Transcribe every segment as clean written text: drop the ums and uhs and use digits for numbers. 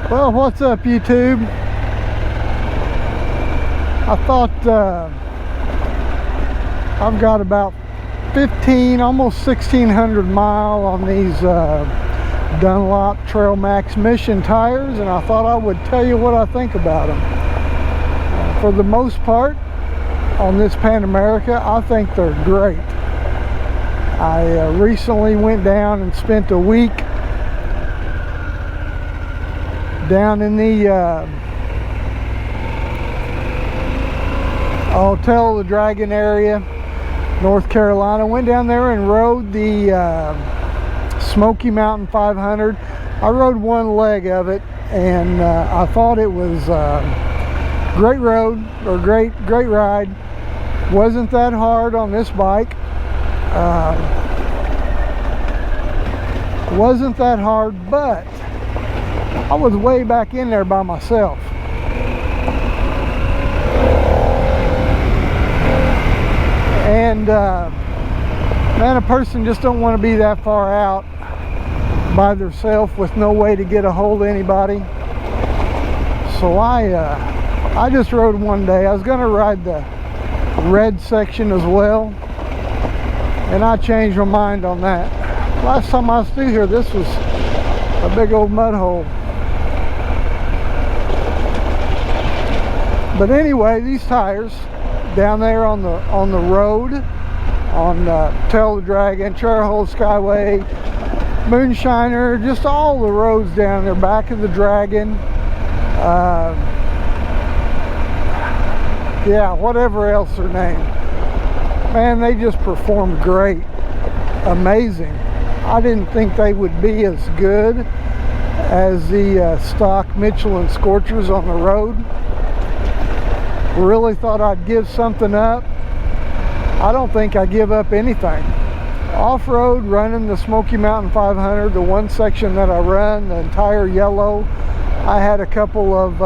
Well, what's up, YouTube? I thought I've got about 15, almost 1,600 mile on these Dunlop Trailmax Mission tires, and I thought I would tell you what I think about them. For the most part, on this Pan America, I think they're great. I recently went down and spent a week down in the Hotel the Dragon area, North Carolina. Went down there and rode the Smoky Mountain 500. I rode one leg of it, and I thought it was great road, or great ride. Wasn't that hard on this bike. Wasn't that hard, but I was way back in there by myself. And man, a person just don't want to be that far out by themselves with no way to get a hold of anybody. So I just rode one day. I was going to ride the red section as well, and I changed my mind on that. Last time I was through here, this was a big old mud hole. But anyway, these tires down there on the road, on Tell the Dragon, Charhold Skyway, Moonshiner, just all the roads down there, back of the Dragon, yeah, whatever else they're named. Man, they just performed great. Amazing. I didn't think they would be as good as the stock Michelin Scorchers on the road. Really thought I'd give something up. I don't think I give up anything. Off-road, running the Smoky Mountain 500, the one section that I run, the entire yellow. I had a couple of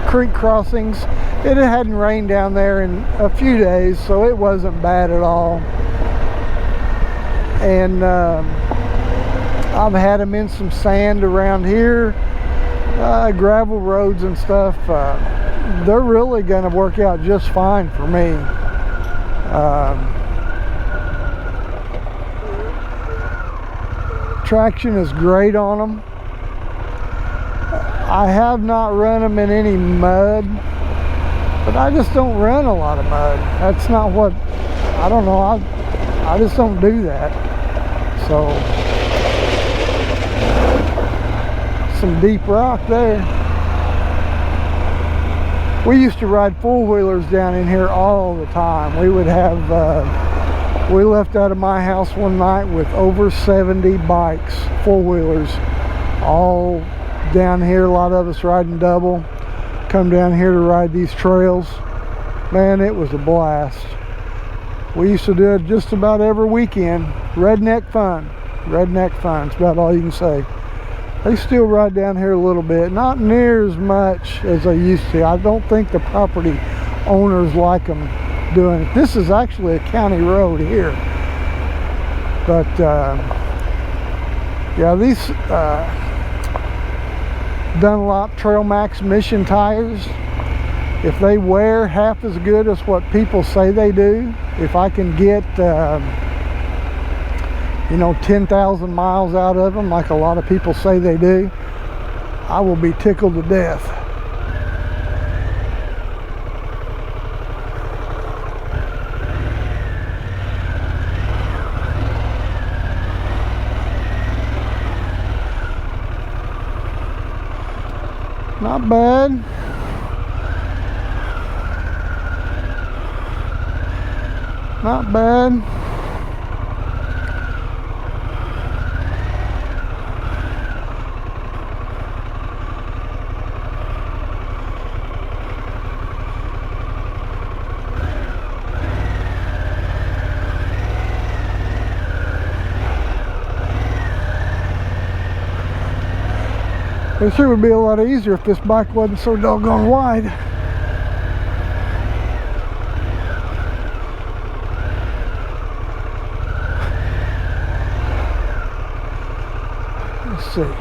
creek crossings. It hadn't rained down there in a few days, so it wasn't bad at all. And I've had them in some sand around here, gravel roads and stuff. They're really going to work out just fine for me. Traction is great on them. I have not run them in any mud, but I just don't run a lot of mud. That's not what, I don't know, I just don't do that. So, some deep rock there. We used to ride four-wheelers down in here all the time. We would have, we left out of my house one night with over 70 bikes, four-wheelers, all down here. A lot of us riding double. Come down here to ride these trails. Man, it was a blast. We used to do it just about every weekend. Redneck fun. Redneck fun. It's about all you can say. They still ride down here a little bit, not near as much as they used to. I don't think the property owners like them doing it. This is actually a county road here. But yeah, these Dunlop Trailmax Mission tires, if they wear half as good as what people say they do, if I can get you know, 10,000 miles out of them like a lot of people say they do, I will be tickled to death. Not bad. Not bad. It sure would be a lot easier if this bike wasn't so doggone wide. Let's see.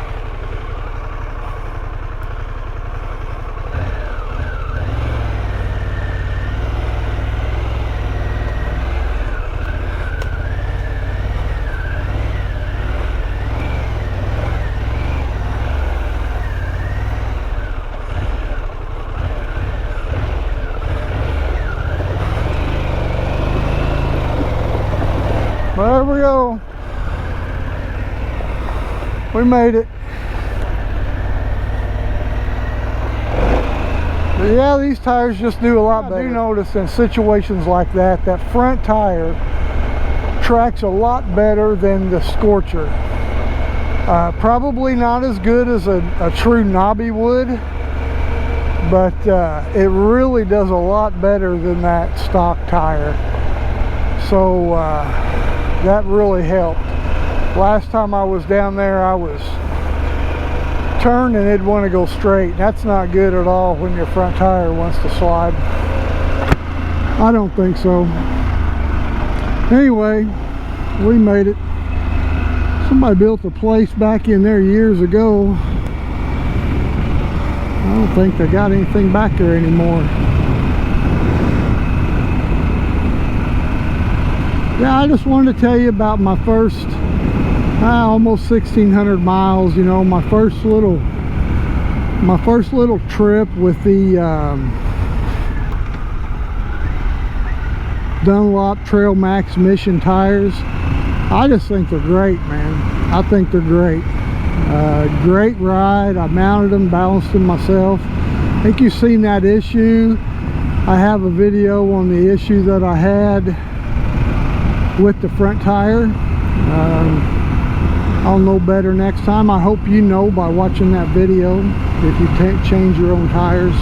We made it. But yeah, these tires just do a lot better. I do notice in situations like that, that front tire tracks a lot better than the Scorcher. Probably not as good as a true knobby would, but it really does a lot better than that stock tire. So that really helped. Last time I was down there, I was turning and it'd want to go straight. That's not good at all when your front tire wants to slide. I don't think so. Anyway, we made it. Somebody built a place back in there years ago. I don't think they got anything back there anymore. Yeah, I just wanted to tell you about my first almost 1,600 miles. You know, my first little trip with the Dunlop Trailmax Mission tires. I just think they're great, man. I think they're great. Great ride. I mounted them, balanced them myself. I think you've seen that issue. I have a video on the issue that I had with the front tire. I'll know better next time. I hope you know by watching that video if you can't change your own tires.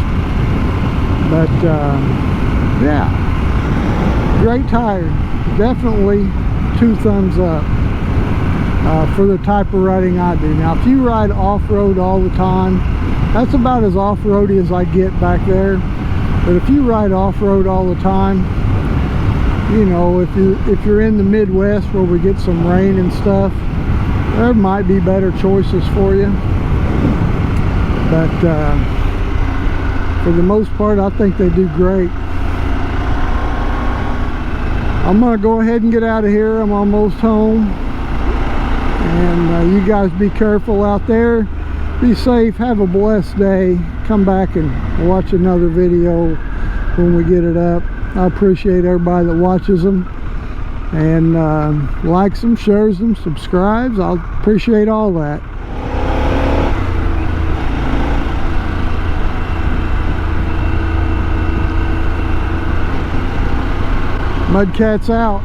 But yeah, great tire. Definitely 2 thumbs up for the type of riding I do. Now if you ride off-road all the time, that's about as off-roady as I get back there. But if you ride off-road all the time, you know, if you're in the Midwest where we get some rain and stuff, there might be better choices for you. But for the most part, I think they do great. I'm gonna go ahead and get out of here. I'm almost home. And you guys be careful out there. Be safe. Have a blessed day. Come back and watch another video when we get it up. I appreciate everybody that watches them and likes them, shares them, subscribes. I'll appreciate all that. Mudcat's out.